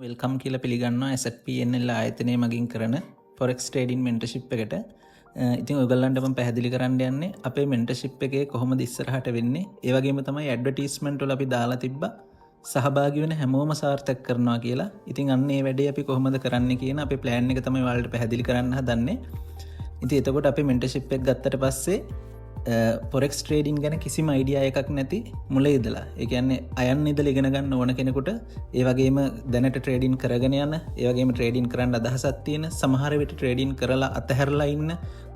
Welcome කියලා පිළිගන්නවා SPNL ආයතනයේ මගින් කරන Forex Trading Mentorship එකට. ඉතින් ඔයගොල්ලන්ට මම පැහැදිලි කරන්න යන්නේ අපේ mentorship එකේ කොහොමද ඉස්සරහට වෙන්නේ. ඒ වගේම තමයි ඇඩ්වර්ටයිස්මන්ට් වල අපි දාලා තිබ්බා සහභාගී වෙන හැමෝම සාර්ථක කරනවා කියලා. ඉතින් අන්න ඒ වැඩේ අපි කොහොමද කරන්නේ කියන අපේ plan එක තමයි ඔයාලට පැහැදිලි කරන්න හදන්නේ. ඉතින් එතකොට අපේ mentorship එක ගත්තට පස්සේ Forex trading ගැන කිසිම අයිඩියා එකක් නැති මුල ඉඳලා ඒ කියන්නේ අයන් ඉඳලා ඉගෙන ගන්න ඕන කෙනෙකුට ඒ වගේම දැනට ට්‍රේඩින් කරගෙන යන ඒ වගේම ට්‍රේඩින් කරන්න අදහසක් තියෙන සමහර විට ට්‍රේඩින් කරලා අතහැරලා ඉන්න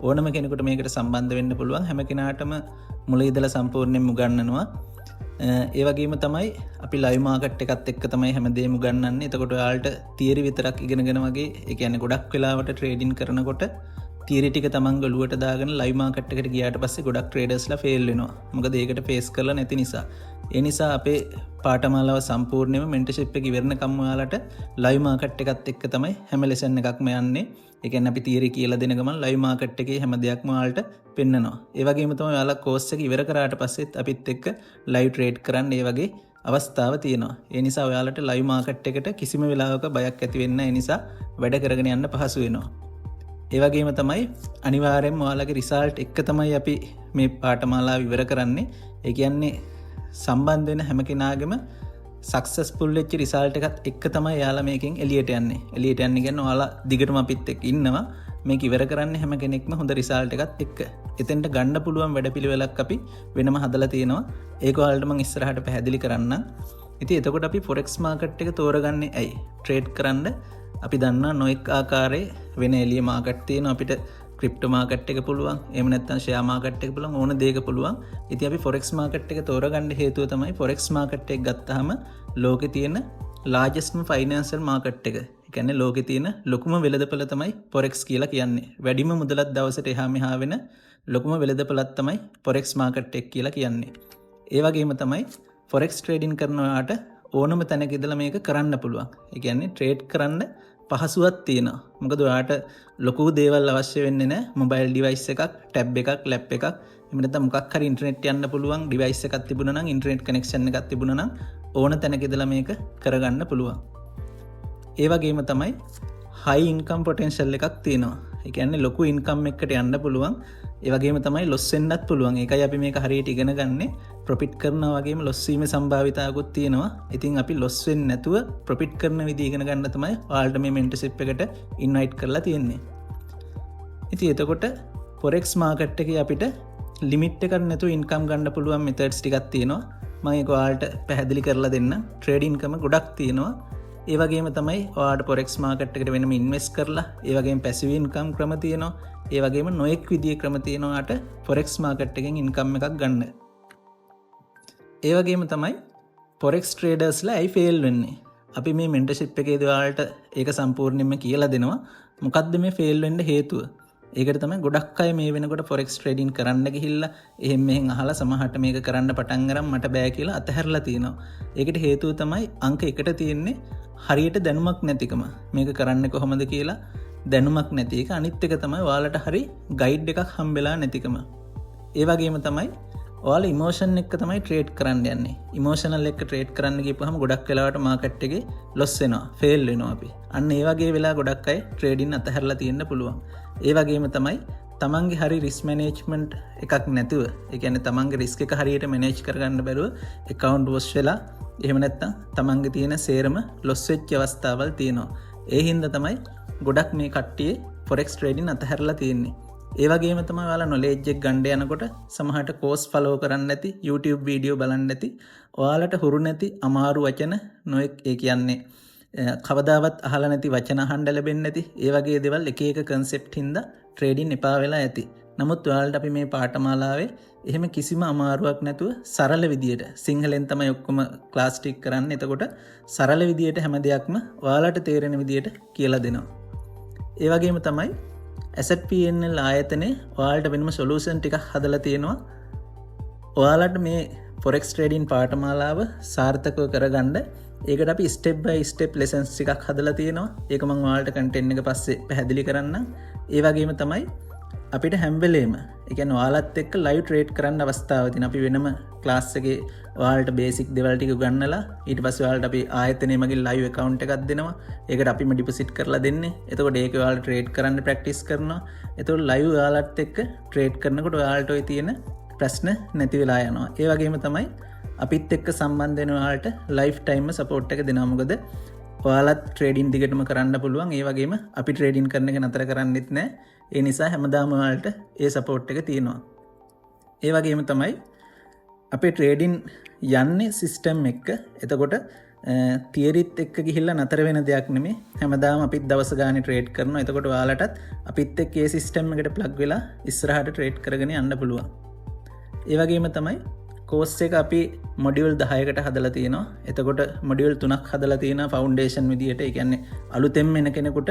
ඕනම කෙනෙකුට මේකට සම්බන්ධ වෙන්න පුළුවන්. හැම කෙනාටම මුල ඉඳලා සම්පූර්ණයෙන්ම උගන්වනවා. ඒ වගේම තමයි අපි ලයිව් මාකට් එකත් එක්ක තමයි හැමදේම උගන්වන්නේ. එතකොට ඔයාලට තියරි විතරක් ඉගෙනගෙන වගේ ඒ කියන්නේ ගොඩක් වෙලාවට ට්‍රේඩින් කරනකොට තියරි ටික තමන් ගලුවට දාගෙන ලයිව් මාකට් එකට ගියාට පස්සේ ගොඩක් ට්‍රේඩර්ස්ලා ෆේල් වෙනවා. මොකද ඒකට ෆේස් කරලා නැති නිසා. ඒ නිසා අපේ පාඨමාලාව සම්පූර්ණයෙන්ම මෙන්ටර්ෂිප් එක ඉවරනකම් ඔයාලට ලයිව් මාකට් එකත් එක්ක තමයි හැම ලෙසන් එකක්ම යන්නේ. ඒ කියන්නේ අපි තියරි කියලා දෙන ගමන් ලයිව් මාකට් එකේ හැම දෙයක්ම ඔයාලට පෙන්නනවා. ඒ වගේම තමයි ඔයාලා කෝස් එක ඉවර කරාට පස්සෙත් අපිත් එක්ක ලයිව් ට්‍රේඩ් කරන්න ඒ වගේ අවස්ථාව තියෙනවා. ඒ නිසා ඔයාලට ලයිව් මාකට් එකට කිසිම වෙලාවක බයක් ඇති වෙන්නේ නැහැ. ඒ නිසා වැඩ කරගෙන යන්න පහසු වෙනවා. ඒ වගේම තමයි අනිවාර්යෙන්ම ඔයාලගේ රිසල්ට් එක තමයි අපි මේ පාඨමාලාව ඉවර කරන්නේ. ඒ කියන්නේ සම්බන්ධ වෙන හැම කෙනාගේම සක්සස්ෆුල් වෙච්ච රිසල්ට් එකත් එක්ක තමයි යාලා මේකෙන් එළියට යන්නේ. එළියට යන්නේ කියන්නේ ඔයාලා දිගටම අපිත් එක්ක ඉන්නවා. මේක ඉවර කරන්නේ හැම කෙනෙක්ම හොඳ රිසල්ට් එකත් එක්ක. එතෙන්ට ගන්න පුළුවන් වැඩපිළිවෙලක් අපි වෙනම හදලා තියෙනවා. ඒක ඔයාලට මම ඉස්සරහට පැහැදිලි කරන්නම්. ඉතින් එතකොට අපි forex market එක තෝරගන්නේ ඇයි? ට්‍රේඩ් කරන්න අපි දන්නා නොඑක් ආකාරයේ වෙන එළිය මාකට් තියෙනවා. අපිට ක්‍රිප්ටෝ මාකට් එක පුළුවන්. එහෙම නැත්නම් ෂෙයා මාකට් එක පුළුවන්. ඕන දෙයක පුළුවන්. ඉතින් අපි forex market එක තෝරගන්න හේතුව තමයි forex market එක ගත්තාම ලෝකේ තියෙන largest financial market එක. ඒ කියන්නේ ලෝකේ තියෙන ලොකුම වෙළඳපොළ තමයි forex කියලා කියන්නේ. වැඩිම මුදලක් දවසට එහා මෙහා වෙන ලොකුම වෙළඳපොළක් තමයි forex market එක කියලා කියන්නේ. ඒ වගේම තමයි forex trading කරනවාට ඕනම තැනක ඉඳලා මේක කරන්න පුළුවන්. ඒ කියන්නේ ට්‍රේඩ් කරන්න පහසුවක් තියෙනවා. මොකද ඔයාට ලොකු දේවල් අවශ්‍ය වෙන්නේ නැහැ. මොබයිල් ඩිවයිස් එකක්, ටැබ් එකක්, ලැප් එකක්, එහෙම නැත්නම් මොකක් හරි ඉන්ටර්නෙට් යන්න පුළුවන් ඩිවයිස් එකක් තිබුණා නම්, ඉන්ටර්නෙට් කනෙක්ෂන් එකක් තිබුණා නම් ඕන තැනක ඉඳලා මේක කරගන්න පුළුවන්. ඒ වගේම තමයි high income potential එකක් තියෙනවා. ඒ කියන්නේ ලොකු ඉන්කම් එකකට යන්න පුළුවන්. ඒ වගේම තමයි ලොස් වෙන්නත් පුළුවන්. ඒකයි අපි මේක හරියට ඉගෙන ගන්නේ. ප්‍රොෆිට් කරනවා වගේම ලොස් වීමේ සම්භාවිතාවකුත් තියෙනවා. ඉතින් අපි ලොස් වෙන්නේ නැතුව ප්‍රොෆිට් කරන විදිහ ඉගෙන ගන්න තමයි ඔයාලට මේ මෙන්ටර්ෂිප් එකට ඉන්වයිට් කරලා තියෙන්නේ. ඉතින් එතකොට forex market එකේ අපිට ලිමිට් එකක් නැතුව ඉන්කම් ගන්න පුළුවන් මෙතඩ්ස් ටිකක් තියෙනවා. මම ඒක ඔයාලට පැහැදිලි කරලා දෙන්නම්. ට්‍රේඩ් ඉන්කම ගොඩක් තියෙනවා. ඒ වගේම තමයි ඔයාලට forex market එකට වෙනම ඉන්වෙස්ට් කරලා ඒ වගේම පැසිව් ඉන්කම් ක්‍රම තියෙනවා. ඒ වගේම නොඑක් විදිහේ ක්‍රම තියෙනවා ඔයාලට forex market එකෙන් ඉන්කම් එකක් ගන්න. ඒ වගේම තමයි forex traders ලා ඇයි ෆේල් වෙන්නේ? අපි මේ mentorship එකේදී ඔයාලට ඒක සම්පූර්ණයෙන්ම කියලා දෙනවා. මොකද්ද මේ ෆේල් වෙන්න හේතුව? ඒකට තමයි ගොඩක් අය මේ වෙනකොට forex trading කරන්න ගිහිල්ලා එහෙම මෙහෙන් අහලා සමහරට මේක කරන්න පටන් ගරන් මට බෑ කියලා අතහැරලා තියෙනවා. ඒකට හේතුව තමයි අංක 1ට තියෙන්නේ හරියට දැනුමක් නැතිකම. මේක කරන්නේ කොහොමද කියලා දැනුමක් නැති එක. අනිත් එක තමයි ඔයාලට හරි ගයිඩ් එකක් හම්බෙලා නැතිකම. ඒ වගේම තමයි ඔයාලා ඉමෝෂන් එක්ක තමයි ට්‍රේඩ් කරන්න යන්නේ. ඉමෝෂනල් එක්ක ට්‍රේඩ් කරන්න ගියපුවාම ගොඩක් වෙලාවට මාකට් එකේ ලොස් වෙනවා, ෆේල් වෙනවා අපි. අන්න ඒ වගේ වෙලා ගොඩක් අය ට්‍රේඩින් අතහැරලා තියෙන්න පුළුවන්. ඒ වගේම තමයි තමන්ගේ හරි රිස්ක් මැනේජ්මන්ට් එකක් නැතුව, ඒ කියන්නේ තමන්ගේ රිස්ක් එක හරියට මැනේජ් කරගන්න බැරුව account wash වෙලා එහෙම නැත්නම් තමන්ගේ තියෙන සේරම ලොස් වෙච්ච අවස්ථාවල් තියෙනවා. ඒ හින්දා තමයි ගොඩක් මේ කට්ටිය forex trading අතහැරලා තියෙන්නේ. ඒ වගේම තමයි ඔයාලා knowledge එක ගන්න යනකොට සමහරට course follow කරන්න නැති, YouTube video බලන්න නැති, ඔයාලට හුරු නැති අමාරු වචන නොඑක් ඒ කියන්නේ කවදාවත් අහලා නැති වචන අහන්න ලැබෙන්නේ නැති ඒ වගේ දේවල් එක එක concept හින්දා trading එපා වෙලා ඇති. නමුත් ඔයාලට අපි මේ පාඨමාලාවේ එහෙම කිසිම අමාරුවක් නැතුව සරල විදියට සිංහලෙන් තමයි ඔක්කොම ක්ලාස් ටික කරන්නේ. එතකොට සරල විදියට හැම දෙයක්ම ඔයාලට තේරෙන විදියට කියලා දෙනවා. ඒ වගේම තමයි SPNL ආයතනයේ ඔයාලට වෙනම සොලියුෂන් ටිකක් හදලා තියෙනවා. ඔයාලට මේ forex trading පාඨමාලාව සාර්ථකව කරගන්න ඒකට අපි step by step lessons ටිකක් හදලා තියෙනවා. ඒක මම ඔයාලට content එක පස්සේ පැහැදිලි කරන්නම්. ඒ වගේම තමයි අපිට හැම වෙලේම ඒ කියන්නේ ඔයාලත් එක්ක ලයිව් ට්‍රේඩ් කරන්න අවස්ථාව තියෙනවා. අපි වෙනම ක්ලාස් එකේ ඔයාලට බේසික් දේවල් ටික උගන්වලා ඊට පස්සේ ඔයාලට අපි ආයතනයේ මගින් ලයිව් account එකක් දෙනවා. ඒකට අපිම ඩිපොසිට් කරලා දෙන්නේ. එතකොට ඒක ඔයාලා ට්‍රේඩ් කරන්න ප්‍රැක්ටිස් කරනවා. එතකොට ලයිව් ඔයාලත් එක්ක ට්‍රේඩ් කරනකොට ඔයාලට ඔය තියෙන ප්‍රශ්න නැති වෙලා යනවා. ඒ වගේම තමයි අපිත් එක්ක සම්බන්ධ වෙන ඔයාලට ලයිෆ් ටයිම් සපෝට් එක දෙනවා. මොකද ඔයාලත් ට්‍රේඩින් දිගටම කරන්න පුළුවන්. ඒ වගේම අපි ට්‍රේඩින් කරන එක නතර කරන්නෙත් නැහැ. ඒ නිසා හැමදාම ඔයාලට ඒ සපෝට් එක තියෙනවා. ඒ වගේම තමයි අපේ ට්‍රේඩින් යන්නේ සිස්ටම් එක. එතකොට තියරිත් එක්ක ගිහිල්ලා නතර වෙන දෙයක් නෙමෙයි. හැමදාම අපිත් දවස ගානේ ට්‍රේඩ් කරනවා. එතකොට ඔයාලටත් අපිත් එක්ක ඒ සිස්ටම් එකට ප්ලග් වෙලා ඉස්සරහට ට්‍රේඩ් කරගෙන යන්න පුළුවන්. ඒ වගේම තමයි කෝස් එක අපි මොඩියුල් 10කට හදලා තියෙනවා. එතකොට මොඩියුල් 3ක් හදලා තියෙනවා ෆවුන්ඩේෂන් විදියට. ඒ කියන්නේ අලුතෙන් එන කෙනෙකුට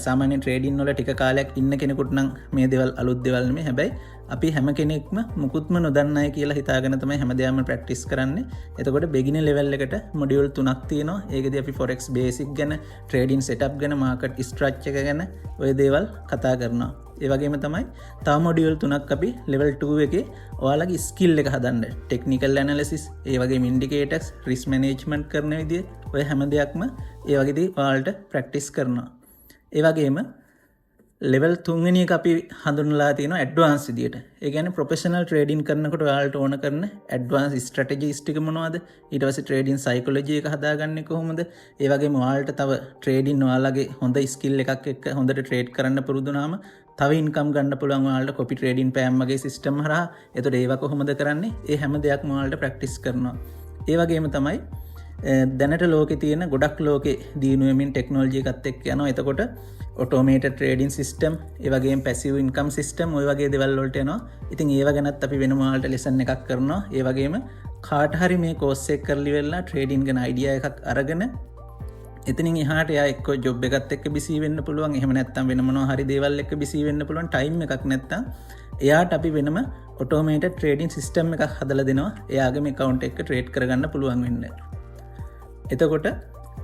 සාමාන්‍ය ට්‍රේඩින් වල ටික කාලයක් ඉන්න කෙනෙකුට නම් මේ දේවල් අලුත් දේවල් නෙමෙයි. හැබැයි අපි හැම කෙනෙක්ම මුකුත්ම නොදන්න අය කියලා හිතාගෙන තමයි හැමදේම ප්‍රැක්ටිස් කරන්නේ. එතකොට බිගිනර් ලෙවල් එකට මොඩියුල් 3ක් තියෙනවා. ඒකදී අපි forex basic ගැන, trading setup ගැන, market structure ගැන ඔය දේවල් කතා කරනවා. ඒ වගේම තමයි තව මොඩියුල් 3ක් අපි level 2 එකේ ඔයාලගේ ස්කිල් එක හදන්න, technical analysis, ඒ වගේම indicators, risk management කරන විදිය ඔය හැම දෙයක්ම ඒ වගේදී ඔයාලට ප්‍රැක්ටිස් කරනවා. ඒ වගේම level 3 වෙනි එක අපි හඳුන්වලා තියෙනවා advanced විදියට. ඒ කියන්නේ professional trading කරනකොට ඔයාලට ඕන කරන advanced strategies ටික මොනවද? ඊට පස්සේ trading psychology එක හදාගන්නේ කොහොමද? ඒ වගේම ඔයාලට තව trading ඔයාලගේ හොඳ skill එකක් එක්ක හොඳට trade කරන්න පුරුදු වුණාම තව ඉන්කම් ගන්න පුළුවන් ඔයාලට copy trading පෑම් වගේ සිස්ටම් හරහා. එතකොට ඒවා කොහොමද කරන්නේ? ඒ හැම දෙයක්ම ඔයාලට ප්‍රැක්ටිස් කරනවා. ඒ වගේම තමයි දැනට ලෝකේ තියෙන ගොඩක් ලෝකේ දිනු වෙමින් ටෙක්නොලොජි එකත් එක්ක යනවා. එතකොට automated trading system, ඒ වගේම passive income system, ඔය වගේ දේවල් වලට යනවා. ඉතින් ඒව ගැනත් අපි වෙනම ඔයාලට lesson එකක් කරනවා. ඒ වගේම කාට හරි මේ course එක කරලි වෙලා trading ගැන idea එකක් අරගෙන එතනින් එහාට එයා එක්ක ජොබ් එකත් එක්ක බිසි වෙන්න පුළුවන්. එහෙම නැත්නම් වෙන මොනවා හරි දේවල් එක්ක බිසි වෙන්න පුළුවන්. ටයිම් එකක් නැත්නම් එයාට අපි වෙනම automated trading system එකක් හදලා දෙනවා. එයාගේ මේ account එක ට්‍රේඩ් කරගන්න පුළුවන් වෙන්න. එතකොට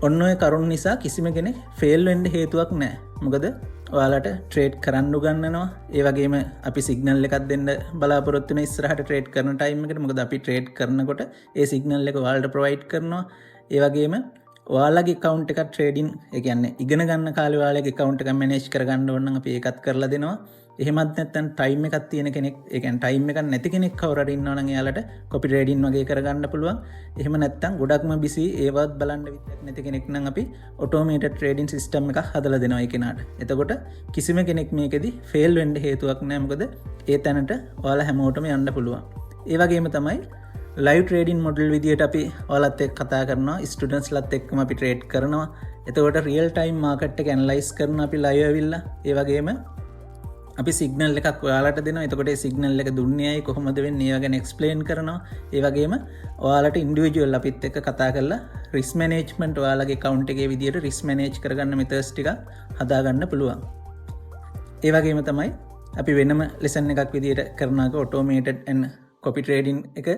ඔන්න ඔය කරුණු නිසා කිසිම කෙනෙක් ෆේල් වෙන්න හේතුවක් නැහැ. මොකද ඔයාලට ට්‍රේඩ් කරන්න උගන්වනවා. ඒ වගේම අපි සිග්නල් එකක් දෙන්න බලාපොරොත්තු වෙන ඉස්සරහට ට්‍රේඩ් කරන ටයිම් එකට. මොකද අපි ට්‍රේඩ් කරනකොට ඒ සිග්නල් එක ඔයාලට ප්‍රොවයිඩ් කරනවා. ඒ වගේම ඔයාලගේ account එක trading, ඒ කියන්නේ ඉගෙන ගන්න කාලේ ඔයාලගේ account එක manage කරගන්න ඕන නම් අපි ඒකත් කරලා දෙනවා. එහෙමත් නැත්නම් ටයිම් එකක් තියෙන කෙනෙක්, ඒ කියන්නේ ටයිම් එකක් නැති කෙනෙක් කවුරු හරි ඉන්නවා නම් එයාලට copy trading වගේ කරගන්න පුළුවන්. එහෙම නැත්නම් ගොඩක්ම busy ඒවත් බලන්න විදියක් නැති කෙනෙක් නම් අපි automated trading system එකක් හදලා දෙනවා ඒ කෙනාට. එතකොට කිසිම කෙනෙක් මේකෙදි fail වෙන්න හේතුවක් නැහැ. මොකද ඒ තැනට ඔයාලා හැමෝටම යන්න පුළුවන්. ඒ වගේම තමයි ලයිව් ට්‍රේඩින් මොඩල් විදියට අපි ඔයාලත් එක්ක කතා කරනවා. ස්ටුඩන්ට්ස්ලත් එක්කම අපි ට්‍රේඩ් කරනවා. එතකොට රියල් ටයිම් මාකට් එක ඇනලයිස් කරනවා අපි ලයිව් ඇවිල්ලා. ඒ වගේම අපි සිග්නල් එකක් ඔයාලට දෙනවා. එතකොට ඒ සිග්නල් එක දුන්නේ ඇයි, කොහොමද වෙන්නේ, ඒවා ගැන එක්ස්ප්ලেইন කරනවා. ඒ වගේම ඔයාලට ඉන්ඩිවිජුවල් අපිත් එක්ක කතා කරලා රිස්ක් මැනේජ්මන්ට්, ඔයාලගේ account එකේ විදියට රිස්ක් මැනේජ් කරගන්න මෙතඩ්ස් ටික හදාගන්න පුළුවන්. ඒ වගේම තමයි අපි වෙනම ලෙසන් එකක් විදියට කරනාක automated and copy trading එක.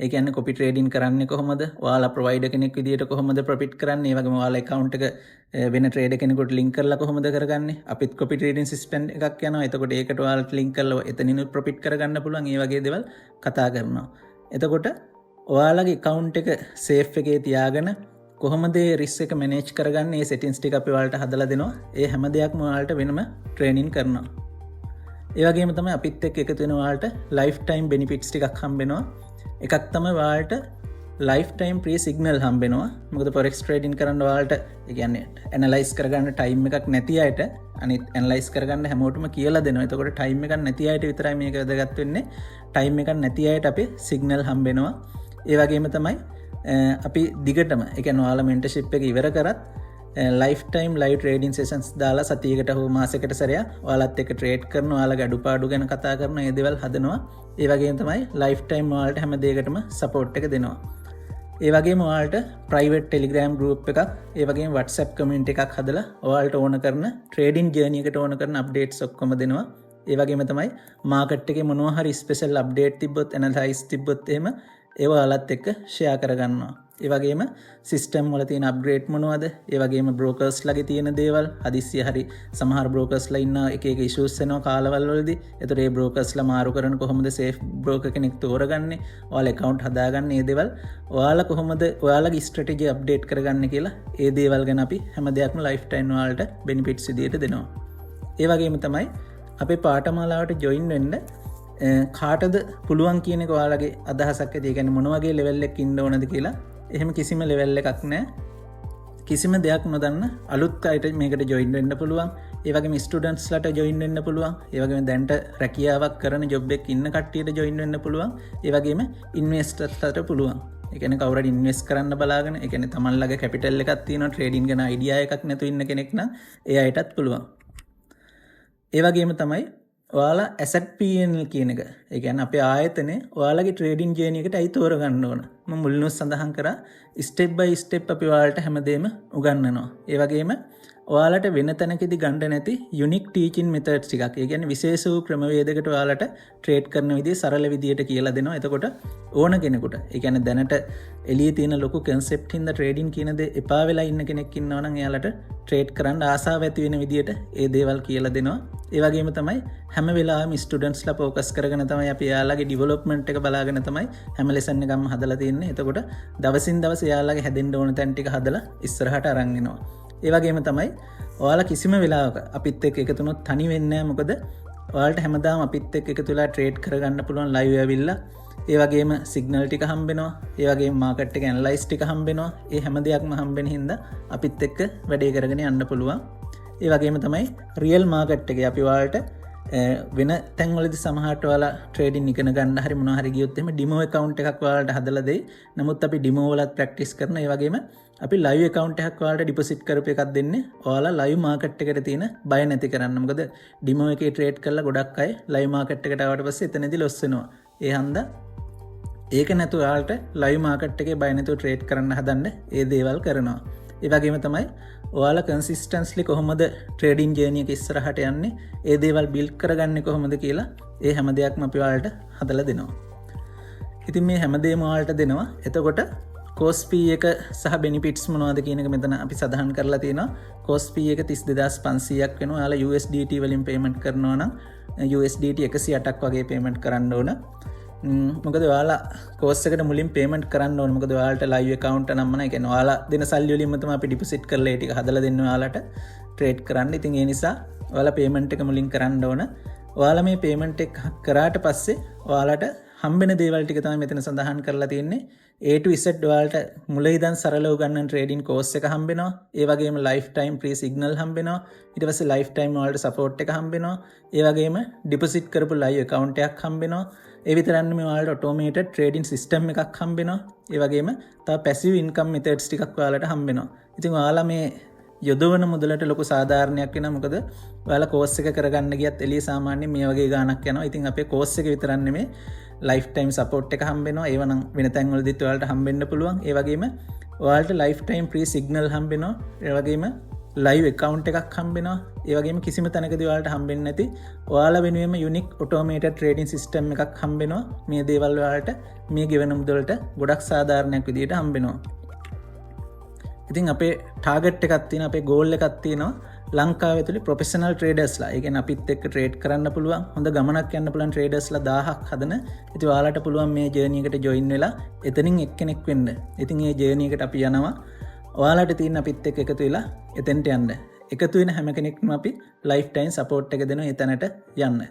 ඒ කියන්නේ copy trading කරන්නේ කොහොමද, ඔයාලා provider කෙනෙක් විදියට කොහොමද profit කරන්නේ, ඒ වගේම ඔයාලා account එක වෙන trader කෙනෙකුට link කරලා කොහොමද කරගන්නේ. අපිත් copy trading system එකක් යනවා. එතකොට ඒකට ඔයාලට link කරලා එතනිනුත් profit කරගන්න පුළුවන්. ඒ වගේ දේවල් කතා කරනවා. එතකොට ඔයාලගේ account එක safe එකේ තියාගෙන කොහොමද risk එක manage කරගන්නේ, මේ settings ටික අපි ඔයාලට හදලා දෙනවා. ඒ හැම දෙයක්ම ඔයාලට වෙනම training කරනවා. ඒ වගේම තමයි අපිත් එක්ක එකතු වෙන ඔයාලට lifetime benefits ටිකක් හම්බ වෙනවා. එකක් තමයි ඔයාලට lifetime free signal හම්බ වෙනවා. මොකද forex trading කරන්න ඔයාලට ඒ කියන්නේ analyze කරගන්න time එකක් නැති අයට අනිත් analyze කරගන්න හැමෝටම කියලා දෙනවා. එතකොට time එකක් නැති අයට විතරයි මේක වැදගත් වෙන්නේ. time එකක් නැති අයට අපි signal හම්බ වෙනවා. ඒ වගේම තමයි අපි දිගටම ඒ කියන්නේ ඔයාලා mentorship එක ඉවර කරත් lifetime live trading sessions දාලා සතියකට හෝ මාසයකට සැරයක් ඔයාලත් එක්ක trade කරන, ඔයාලගේ අඩුපාඩු ගැන කතා කරන, මේ දේවල් හදනවා. ඒ වගේම තමයි lifetime ඔයාලට හැම දෙයකටම support එක දෙනවා. ඒ වගේම ඔයාලට private telegram group එකක්, ඒ වගේම WhatsApp community එකක් හදලා ඔයාලට ඕන කරන trading journey එකට ඕන කරන updates ඔක්කොම දෙනවා. ඒ වගේම තමයි market එකේ මොනවා හරි special update තිබ්බොත්, analyze තිබ්බොත් එහෙම ඒව ඔයාලත් එක්ක share කරගන්නවා. ඒ වගේම සිස්ටම් වල තියෙන අප්ග්‍රේඩ් මොනවද, ඒ වගේම බ්‍රෝකර්ස්ලාගේ තියෙන දේවල්, හදිස්සිය හරි සමහර බ්‍රෝකර්ස්ලා ඉන්න එක ඉෂුස් වෙනවා කාලවල වලදී. ඒතර ඒ බ්‍රෝකර්ස්ලා මාරු කරන කොහොමද සේෆ් බ්‍රෝකර් කෙනෙක් තෝරගන්නේ, ඔයාලා account හදාගන්නේ, මේ දේවල් ඔයාලා කොහොමද ඔයාලගේ ස්ට්‍රැටජි අප්ඩේට් කරගන්නේ කියලා ඒ දේවල් ගැන අපි හැම දෙයක්ම ලයිෆ් ටයිම් වලට බෙනිෆිට්ස් විදියට දෙනවා. ඒ වගේම තමයි අපේ පාඨමාලාවට ජොයින් වෙන්න කාටද පුළුවන් කියන එක ඔයාලගේ අදහසක් ඇති. ඒ කියන්නේ මොන වගේ ලෙවල් එකක ඉන්න ඕනද කියලා. එහෙම කිසිම ලෙවල් එකක් නැහැ. කිසිම දෙයක් නොදන්න අලුත් අයට මේකට ජොයින් වෙන්න පුළුවන්. ඒ වගේම ස්ටුඩන්ට්ස්ලාට ජොයින් වෙන්න පුළුවන්. ඒ වගේම දැන්ට රැකියාවක් කරන ජොබ් එකක ඉන්න කට්ටියට ජොයින් වෙන්න පුළුවන්. ඒ වගේම ඉන්වෙස්ටර්ස්ලාට පුළුවන්. ඒ කියන්නේ කවුරුහරි ඉන්වෙස්ට් කරන්න බලාගෙන, ඒ කියන්නේ තමන් ළඟ කැපිටල් එකක් තියෙනවා, ට්‍රේඩින් ගැන අයිඩියා එකක් නැතුව ඉන්න කෙනෙක් නම් ඒ අයටත් පුළුවන්. ඒ වගේම තමයි ඔයාලා ඇසට් P&L කියන එක. ඒ කියන්නේ අපේ ආයතනේ ඔයාලගේ ට්‍රේඩින් ජර්නි එකට අයි තෝරගන්න ඕන. මම මුලින්ම සඳහන් කරා ස්ටෙප් බයි ස්ටෙප් අපි ඔයාලට හැමදේම උගන්වනවා. ඒ වගේම ඔයාලට වෙන තැනකදී ගන්න නැති යුනික් ටීචින් මෙතඩ්ස් ටිකක්. ඒ කියන්නේ විශේෂ වූ ක්‍රමවේදයකට ඔයාලට ට්‍රේඩ් කරන විදිය සරල විදියට කියලා දෙනවා. එතකොට ඕන කෙනෙකුට, ඒ කියන්නේ දැනට එළියේ තියෙන ලොකු කන්සෙප්ට් හින්දා ට්‍රේඩින් කියන දේ එපා වෙලා ඉන්න කෙනෙක් ඉන්නවා නම් එයාලට ට්‍රේඩ් කරන්න ආසාව ඇති වෙන විදියට ඒ දේවල් කියලා දෙනවා. ඒ වගේම තමයි හැම වෙලාවෙම ස්ටුඩන්ට්ස්ලා ફોකස් කරගෙන තමයි අපි එයාලගේ ඩෙවලොප්මන්ට් එක බලාගෙන තමයි හැම ලෙසන් එකක්ම හදලා තියෙන්නේ. එතකොට දවසින් දවස එයාලගේ හැදෙන්න ඕන තැන් ටික හදලා ඉස්සරහට අරන් එනවා. ඒ වගේම තමයි ඔයාලා කිසිම වෙලාවක අපිත් එක්ක එකතු වුණොත් තනි වෙන්නේ නැහැ. මොකද ඔයාලට හැමදාම අපිත් එක්ක එකතු වෙලා ට්‍රේඩ් කරගන්න පුළුවන් ලයිව් ඇවිල්ලා. ඒ වගේම සිග්නල් ටික හම්බෙනවා. ඒ වගේම මාකට් එක ඇනලයිස් ටික හම්බෙනවා. ඒ හැම දෙයක්ම හම්බෙන හින්දා අපිත් එක්ක වැඩේ කරගෙන යන්න පුළුවන්. ඒ වගේම තමයි රියල් මාකට් එකේ අපි ඔයාලට වෙන තැන්වලදී සමහරට ඔයාලා ට්‍රේඩින් ඉගෙන ගන්න හරි මොනවා හරි ගියොත් එහෙම ඩිමෝ account එකක් ඔයාලට හදලා දෙයි. නමුත් අපි ඩිමෝ වලත් ප්‍රැක්ටිස් කරන. ඒ වගේම අපි ලයිව් account එකක් ඔයාලට ඩිපොසිට් කරපු එකක් දෙන්නේ. ඔයාලා ලයිව් මාකට් එකට තියෙන බය නැති කරන්න. මොකද ඩිමෝ එකේ ට්‍රේඩ් කරලා ගොඩක් අය ලයිව් මාකට් එකට ආවට පස්සේ එතනදී ලොස් වෙනවා. ඒ හන්දා ඒක නැතුව ඔයාලට ලයිව් මාකට් එකේ බය නැතුව ට්‍රේඩ් කරන්න හදන්න ඒ දේවල් කරනවා. ඒ වගේම තමයි ඔයාලා කන්සිස්ටන්ස්ලි කොහොමද ට්‍රේඩින් ජර්නි එක ඉස්සරහට යන්නේ, ඒ දේවල් බිල්ඩ් කරගන්නේ කොහොමද කියලා ඒ හැම දෙයක්ම අපි ඔයාලට හදලා දෙනවා. ඉතින් මේ හැම දෙයක්ම ඔයාලට දෙනවා. එතකොට cost P එක සහ benefits මොනවද කියන එක මෙතන අපි සඳහන් කරලා තියෙනවා. cost P එක 32500ක් වෙනවා. ඔයාලා USDT වලින් පේමන්ට් කරනවා නම් USDT 108ක් වගේ පේමන්ට් කරන්න ඕන. මොකද ඔයාලා කෝස් එකට මුලින් පේමන්ට් කරන්න ඕන. මොකද ඔයාලට ලයිව් account නම්ම නැහැ. ඒ කියන්නේ ඔයාලා දෙන සල්ලි වලින්ම තමයි අපි ඩිපොසිට් කරලා ඒ ටික හදලා දෙන්න ඔයාලට ට්‍රේඩ් කරන්න. ඉතින් ඒ නිසා ඔයාලා පේමන්ට් එක මුලින් කරන්න ඕන. ඔයාලා මේ පේමන්ට් එක කරාට පස්සේ ඔයාලට හම්බෙන දේවල් ටික තමයි මෙතන සඳහන් කරලා තියෙන්නේ. A to Z ඔයාලට මුල ඉඳන් සරලව ගන්න ට්‍රේඩින් කෝස් එක හම්බෙනවා. ඒ වගේම ලයිෆ් ටයිම් ෆ්‍රී සිග්නල් හම්බෙනවා. ඊට පස්සේ ලයිෆ් ටයිම් ඔයාලට සපෝට් එක හම්බෙනවා. ඒ වගේම ඩිපොසිට් කරපු ලයිව් account එකක් හම්බෙනවා. ඒ විතරක් නෙමෙයි ඔයාලට ඔටෝමේටඩ් ට්‍රේඩින් සිස්ටම් එකක් හම්බෙනවා. ඒ වගේම තව පැසිව් ඉන්කම් මෙතඩ්ස් ටිකක් ඔයාලට හම්බෙනවා. ඉතින් ඔයාලා මේ යොදවන මුදලට ලොකු සාධාරණයක් වෙනවා. මොකද ඔයාලා කෝස් එක කරගන්න ගියත් එළිය සාමාන්‍යයෙන් මේ වගේ ගාණක් යනවා. ඉතින් අපේ කෝස් එක විතරක් නෙමෙයි ලයිෆ් ටයිම් සපෝට් එක හම්බෙනවා. ඒව නම් වෙන තැන්වලදීත් ඔයාලට හම්බෙන්න පුළුවන්. ඒ වගේම ඔයාලට ලයිෆ් ටයිම් ෆ්‍රී සිග්නල් හම්බෙනවා. ඒ වගේම ලයිව් account එකක් හම්බෙනවා. ඒ වගේම කිසිම තැනකදී ඔයාලට හම්බෙන්නේ නැති ඔයාලා වෙනුවෙන්ම යුනික් ඔටෝමේටඩ් ට්‍රේඩින් සිස්ටම් එකක් හම්බෙනවා. මේ දේවල් ඔයාලට මේ ගෙවන මුදලට ගොඩක් සාධාරණයක් විදියට හම්බෙනවා. ඉතින් අපේ ටාගට් එකක් තියෙනවා, අපේ ගෝල් එකක් තියෙනවා. ලංකාවේ ඇතුලේ ප්‍රොෆෙෂනල් ට්‍රේඩර්ස්ලා, ඒ කියන්නේ අපිත් එක්ක ට්‍රේඩ් කරන්න පුළුවන්, හොඳ ගමනක් යන්න පුළුවන් ට්‍රේඩර්ස්ලා 1000ක් හදන. ඉතින් ඔයාලට පුළුවන් මේ ජර්නි එකට ජොයින් වෙලා එතනින් එක්කෙනෙක් වෙන්න. ඉතින් මේ ජර්නි එකට අපි යනවා. ඔයාලට තියෙන අපිත් එක්ක එකතු වෙලා එතෙන්ට යන්න. එකතු වෙන හැම කෙනෙක්ම අපි ලයිෆ් ටයිම් සපෝට් එක දෙනවා එතනට යන්න.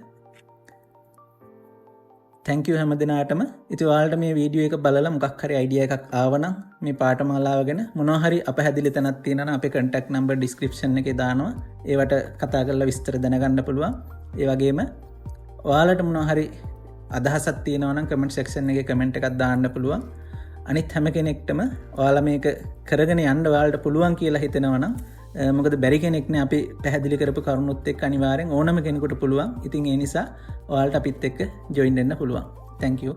thank you හැම දිනාටම. ඉතින් ඔයාලට මේ වීඩියෝ එක බලලා මොකක් හරි අයිඩියා එකක් ආවනම් මේ පාඨමාලාව ගැන මොනවා හරි අපහැදිලි තැනක් තියෙනවා නම් අපේ contact number description එකේ දානවා. ඒවට කතා කරලා විස්තර දැනගන්න පුළුවන්. ඒ වගේම ඔයාලට මොනවා හරි අදහසක් තියෙනවා නම් comment section එකේ comment එකක් දාන්න පුළුවන්. අනිත් හැම කෙනෙක්ටම ඔයාලා මේක කරගෙන යන්න ඔයාලට පුළුවන් කියලා හිතෙනවා නම්, මොකද බැරි කෙනෙක් නේ අපි පැහැදිලි කරපු කරුණුත් එක්ක අනිවාර්යෙන් ඕනම කෙනෙකුට පුළුවන්. ඉතින් ඒ නිසා ඔයාලට අපිත් එක්ක ජොයින් වෙන්න පුළුවන්. thank you.